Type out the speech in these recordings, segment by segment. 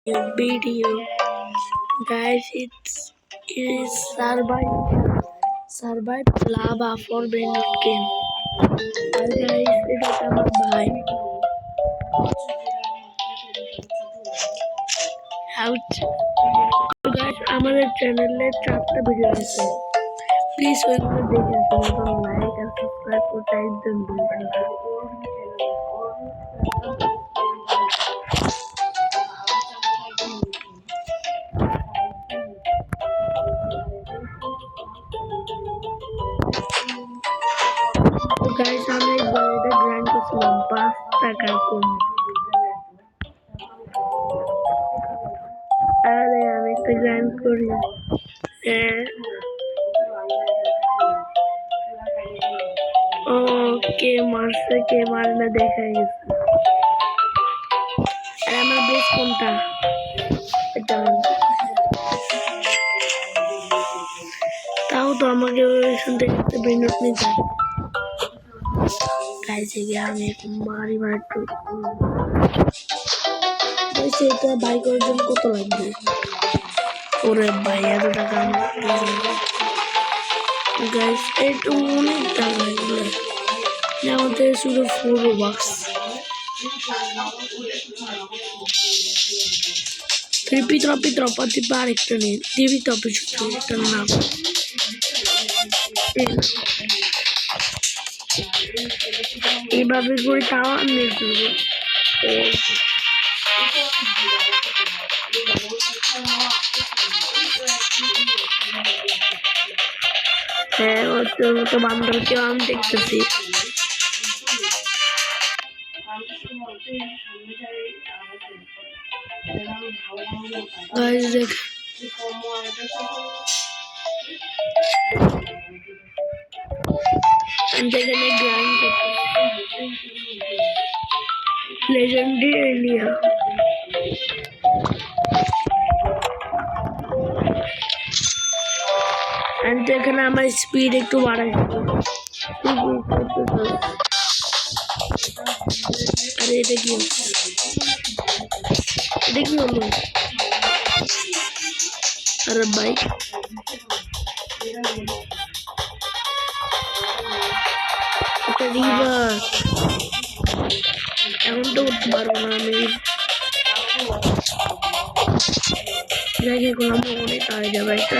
video. Guys, it is survive lava for Brainrot game. R guys, এটা আমার ভাই guys, আমাদের চ্যানেলে 4টা ভিডিও আছে, প্লিজ ওইগুলো দেখে আসুন এবং লাইক আর সাবস্ক্রাইব করতে একদম ভুলবেন না। গাইস, আমি একবার এটা গ্র্যান্ড করছিলাম 5 টাকা কম। আরে আমি তো গ্র্যান্ড করি। কে মারছে কে মারে না দেখা গেছে। আর আমার বেশ কোনটা এটা তাও তো আমাকে ওইখান থেকে একটা বেনট নিতে গাইছে গিয়ে আমি মারি মারি এটা বাই করার জন্য কত লাগবে? ওরে ভাই এত টাকা গাইস, এটা অনেক টাকা এগুলো আমাদের শুধু 4 বাক্স। Tipi troppo ti pare che ne devi troppo tutto no. এইভাবে করে তাও আমি করবো। হ্যাঁ, ওর তো বান্ধবকেও আমি দেখতেছি। Guys, देख अंजगने ग्राइंड करते लेजेंडरी एलिया अंजगने हमारी स्पीड एक तो बढ़ा अरे देखिए लोग अरे भाई এখন তো উঠতে পারবো না আমি। দেখে করলাম অনেক আগে যাবে একটা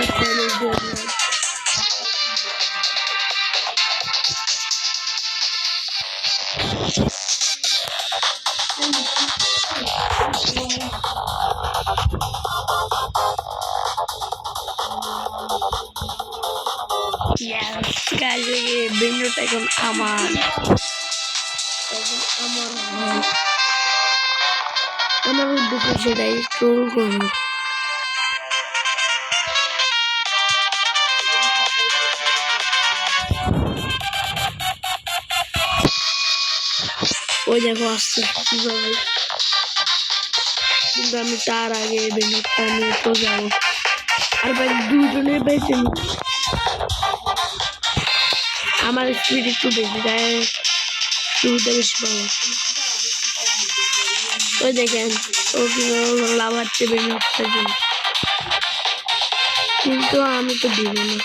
ভিডিওটা এখন আমার উদ্দেশ্য সেটাই ট্রোল করবো। ওই দেখো আসছে কিভাবে, কিন্তু আমি তার আগে ভিডিওটা নিয়ে তো যাবো। আর ভাই দুজনে বেঁচে আমার স্পিড একটু বেশি যায়, শুরুতে বেশি পাবো। ওই দেখেন ও কিভাবে লাভাচ্ছে বেনটটা দিয়ে, কিন্তু আমি তো দিব না।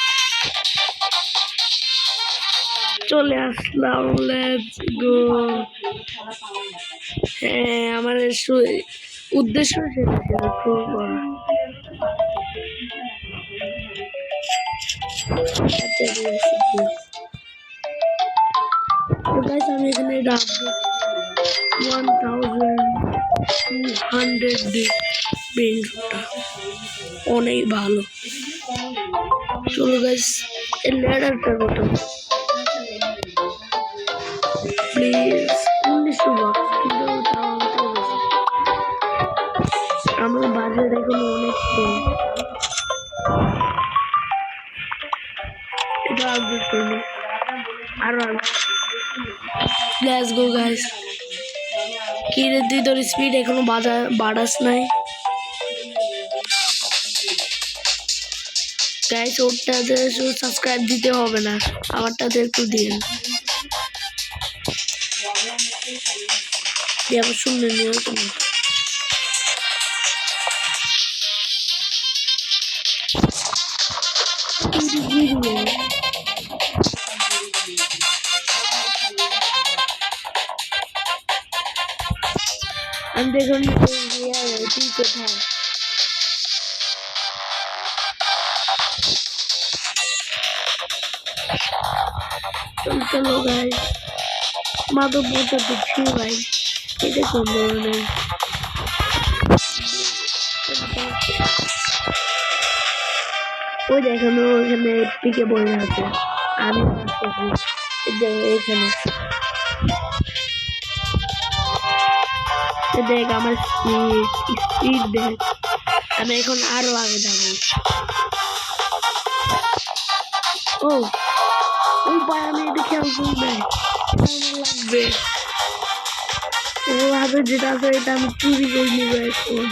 চলে আসলাম, লেটস গো। হ্যাঁ, আমার উদ্দেশ্য সেটা ছিল ট্রোল করা। আমি এখানে রাখবো 1200 বেনটটা অনেক ভালো। চলো গাইস, এই ল্যাডারটা কত প্লিজ 1900 বাক্স, কিন্তু আমার বাজেট এখন অনেক কম। এটা আপডেট করবো আরো। Let's go guys. কি রে তুই তোর স্পিড এখনো বাড়াস নাই গাইস? ওরটাতে শুধু সাবস্ক্রাইব দিতে হবে না, আমারটাতে একটু দিন। আবার শুনলে নিয়ে আমি দেখুন তুই কোথায় চলো গাইস মাদক বোঝা দিচ্ছি ভাই এটা কোন ধরনের ওই দেখেন ওখানে পিকে বসে আছে আমি এখানে দেখ আমার স্পিড দেখ আমি এখন আরো আগে যাবো ও ওই ভাই আমি এটা খেয়াল করি নাই লাগবে ও হাতে যেটা আছে এটা আমি চুরি করে নিবো এখন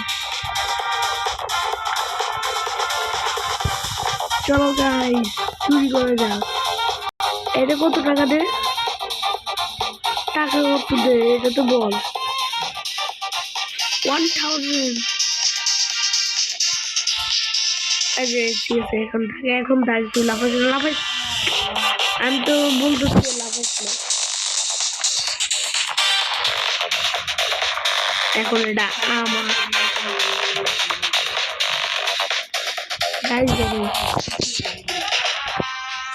চলো গাইস চুরি করে যাও এটা কত টাকা দে টাকা কত দে এটা তো বল 1000 আরে ঠিক আছে এখন থাক তুই লাফাই আমি তো বলতেছি লাফাইস না এখন এটা আমার গাইস দেখো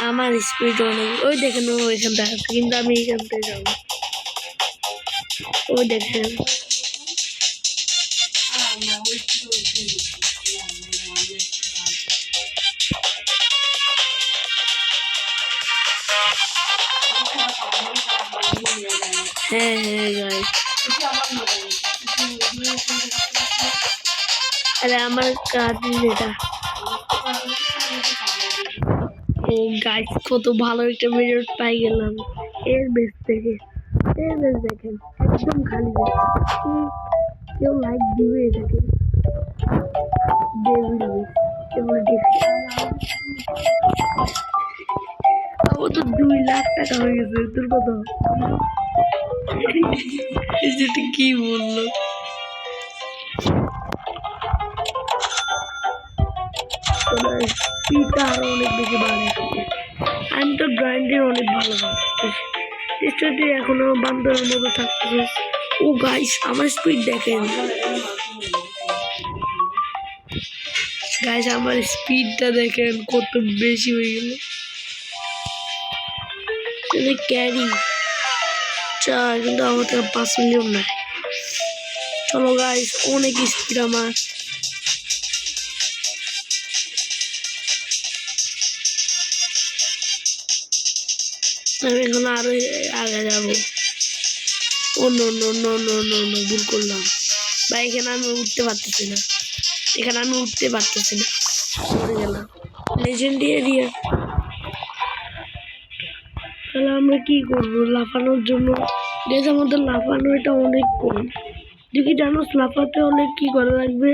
আমার স্পিড অনেক ওই দেখেন ওইখান থেকে কিন্তু আমি এইখান থেকে যাবো ওই দেখেন হ্যাঁ গাইস আরে আমার কাজ এটা গাইস কত ভালো একটা ভিডিও পাই গেলাম এর বেস থেকে দেখেন একদম খালি কেউ লাইক দিবে এটাকে আমার তো 2 লাখ টাকা হয়ে গেছে তোর কত যেটা কি বললো স্পিডটা আরো অনেক বেশি বাড়ে আমি তো গ্রাইন্ডের অনেক ভালো পাচ্ছি এখনো বান্দরের মতো থাকতেছে ও গাইস আমার স্পিড দেখেন গাইস আমার স্পিডটা দেখেন কত বেশি হয়ে গেল ক্যারি কিন্তু আমার থেকে 5 মিলিয়ন নাই চলো গাইস অনেক স্পিড আমার আমি এখন আরো আগে যাবো ও নো ভুল করলাম বা এখানে আমি উঠতে পারতেছি না পড়ে গেলাম লেজেন্ডারি এরিয়া তাহলে আমরা কি করবো লাফানোর জন্য দেশ আমাদের লাফানো এটা অনেক কম দেখি জানো লাফাতে হলে কি করা লাগবে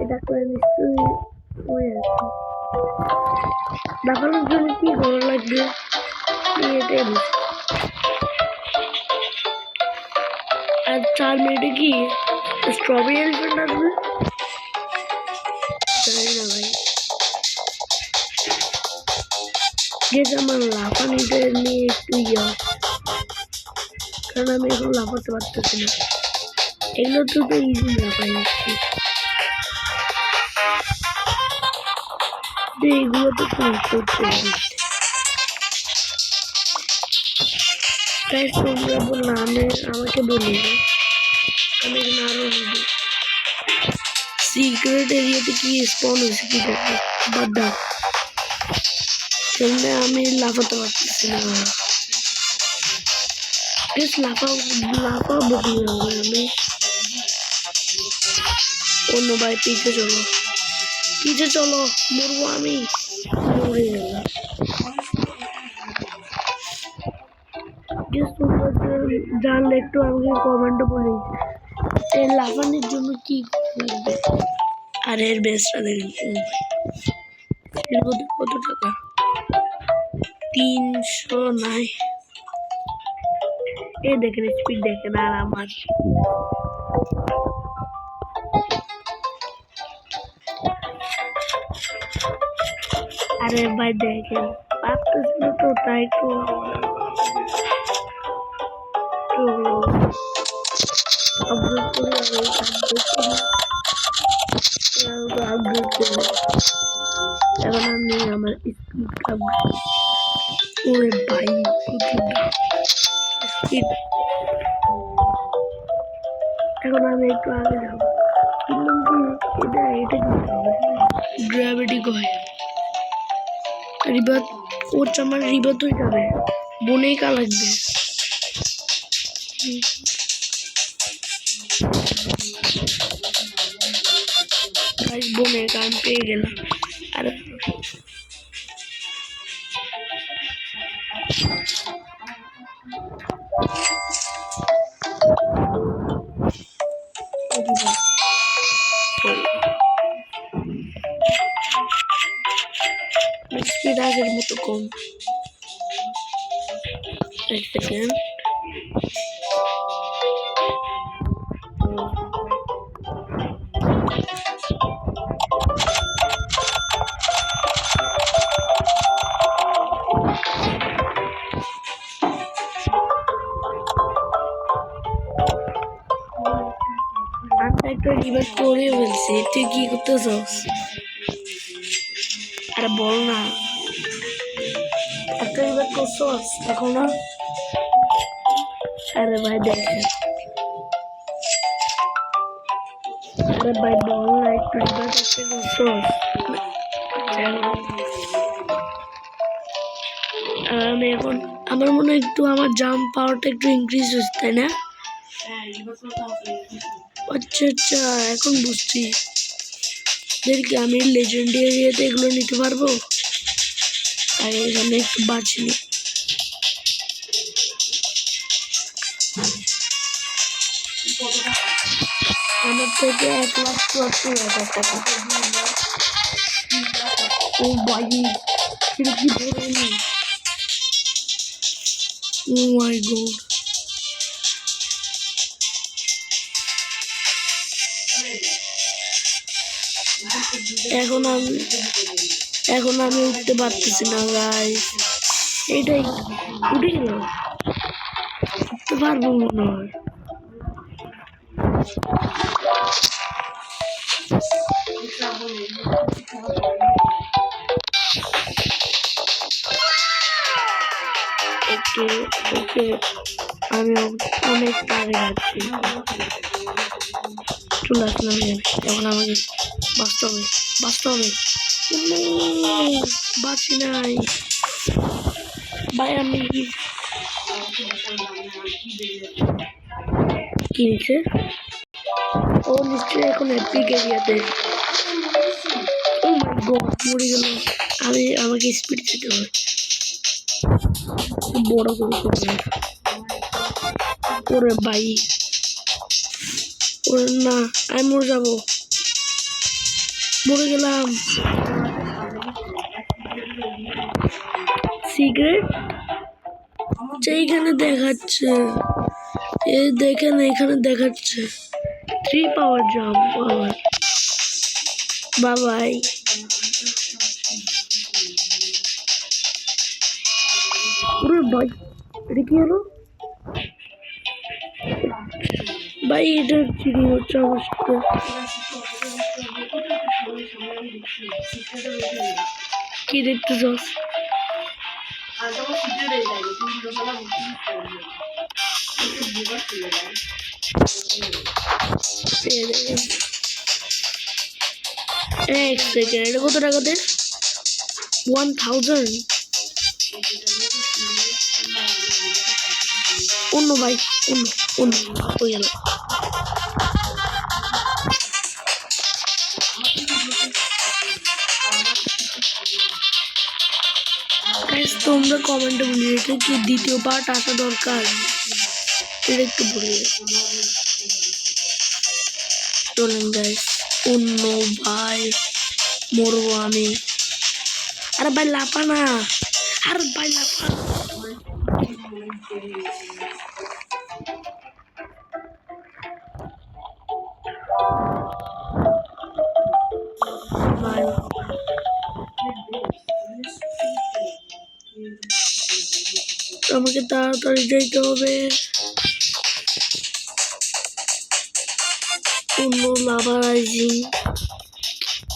এটা করে নিশ্চয়ই লাফানোর জন্য কি করা লাগবে এটাই আর 4 মিনিটে কি স্ট্রবেরি এলিফ্যান্ট আসবে জানি না ভাই গেছে আমার লাফানিটা নিয়ে একটু কারণ আমি এখন লাফাতে পারতেছি না এগুলো তো ইজি লাফাই যাচ্ছি এগুলো তো করতে তাই তোমরা বললাম আমাকে বলি আমি আরো সিক্রেট এরিয়াতে কি স্পন হয়েছে কি দেখো বাদা সেখানে আমি লাফাতে পারতেছি না লাফাবো কিভাবে আমি অন্য ভাই পিছে চলো মরবো আমি মরে গেলাম জানলে একটু আমাকে কমেন্টে বলি এই লাফানোর জন্য কি লাগবে আর এর বেসটা দেখুন কত টাকা 300 নাই এই দেখেন স্পিড দেখেন আর আমার আর আরে ভাই দেখেন পারতেছিল তো তাই তো আপগ্রেড করে আপগ্রেড করে এখন আমি আমার স্পিড আপগ্রেড ওরে ভাই স্পিড এখন আমি একটু আগে যাবো কিন্তু কি এটা দিতে হবে গ্র্যাভিটি কয় রিবাত ওর আমার রিবাত হয়ে যাবে বনেই কা লাগবে গাইস বনের কান পেয়ে গেলাম আর স্পিড আগের মতো কম এক সেকেন্ড আমি একটা রিভাইভ করে ফেলছি তুই কি করতে চাস আরে বল না একটা রিভাইভ করছস দেখো না আরে ভাই দেখেন আরে ভাই বল না একটু রিভাইভ করতে করছস আমি এখন আমার মনে হয় একটু আমার জাম্প পাওয়ারটা একটু ইনক্রিজ হচ্ছে তাই না আচ্ছা আচ্ছা এখন বুঝছি দেখি আমি লেজেন্ডারি এরিয়াতে এগুলো নিতে পারবো আর এখানে একটু বাঁচিনি আমার থেকে 1,74,000 টাকা ও ভাই খিড়কি ধরেনি ও মাই গড এখন আমি উঠতে পারতেছি না গাইস এইটাই উঠে গেল উঠতে পারবো মনে হয় ওকে ওকে আমি অনেক আগে যাচ্ছি চলে আসলাম এখন আমাকে বাঁচতে হবে বাঁচি নাই ভাই আমি কি নিচ্ছে ও নিশ্চয়ই এখন এপিক এরিয়াতে ও মাই গড মরে গেল আমাকে স্পিড দিতে হবে বড় করে ওরে ভাই ওরে না আমি মরে যাবো মরে গেলাম সিগারেট এইখানে দেখাচ্ছে এই দেখেন এখানে দেখাচ্ছে 3 পাওয়ার জাম্প আমার বাবাই ওরে ভাই এটা কি হলো ভাই এটা চিনি হচ্ছে আমার সাথে কি দেখতে চাস এক সেকেন্ড এটা কত টাকাতে 1000 অন্য ভাই অন্য হয়ে গেল তোমরা কমেন্টে বলিয়ে এটা কি দ্বিতীয় পার্ট আসা দরকার এটা একটু বলিয়ে চলেন গাইস অন্য ভাই মরবো আমি আরে ভাই লাফা না আরে ভাই লাফা আমাকে তাড়াতাড়ি যেতে হবে। অন্য লাভার আইছি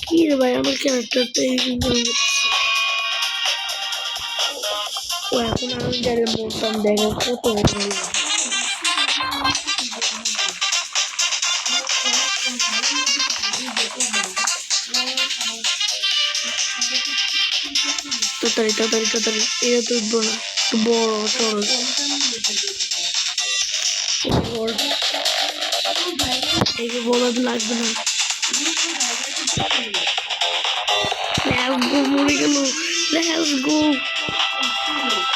কি রে ভাই, আমার ক্যারেক্টারটা ও এখন আমি গেলে মরতাম। দেখো কত তাড়াতাড়ি তাড়াতাড়ি তাড়াতাড়ি, এটা তো উঠবো না, একটু বড় সড়ো একে বলাতে লাগবে না। মরে গেল।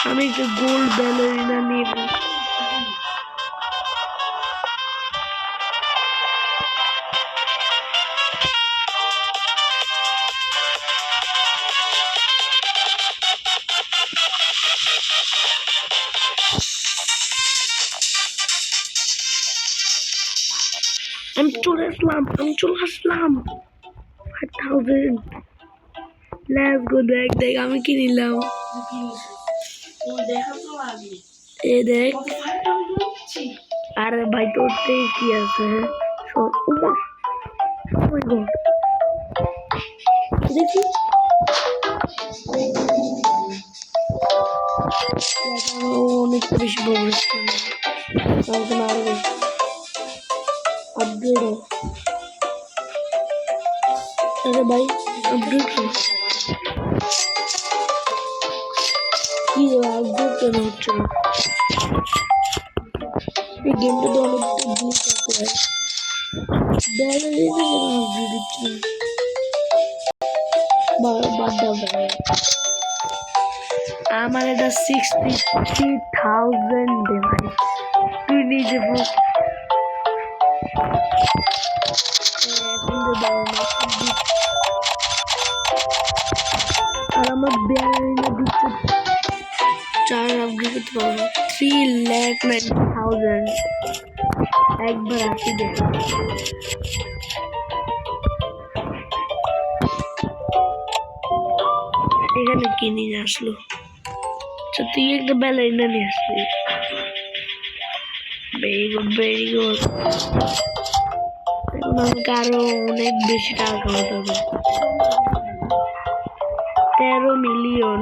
আমি একটা গোল্ড ব্যালারিনা নেব। আমি চলে আসলাম 5000। Let's go. দেখ দেখ আমি কি নিলাম, এ দেখ। আরে ভাই তোর কি আছে, দেখি অনেক বেশি প্রোগ্রেস আরো আপডেট। আরে ভাই আপডেট কি আপডেট কেন হচ্ছে না? এই গেমটা তো অনেক গ্লিচ আছে ভাই। ব্যালারিনা কেন আপডেট দিচ্ছে না? আমার এটা 63,000 ভাই। তুই নিজে আর আমার ব্যালারিনা দিচ্ছে 4 আপগ্রেড করতে পারবো 3,90,000 একবার আসি দেখ। এখানে কি নিয়ে আসলো? আচ্ছা তুই একটা ব্যালারিনা নিয়ে আসলি, ভেরি গুড ভেরি গুড। এখন আমাকে আরো অনেক বেশি টাকা কামাতে হবে, 13 মিলিয়ন।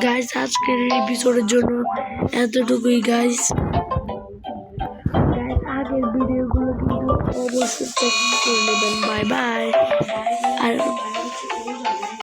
গাইস আজকের এপিসোডের জন্য এতটুকুই গাইস। আগের ভিডিওগুলো কিন্তু অবশ্যই চেক করে নেবেন। Bye bye. আর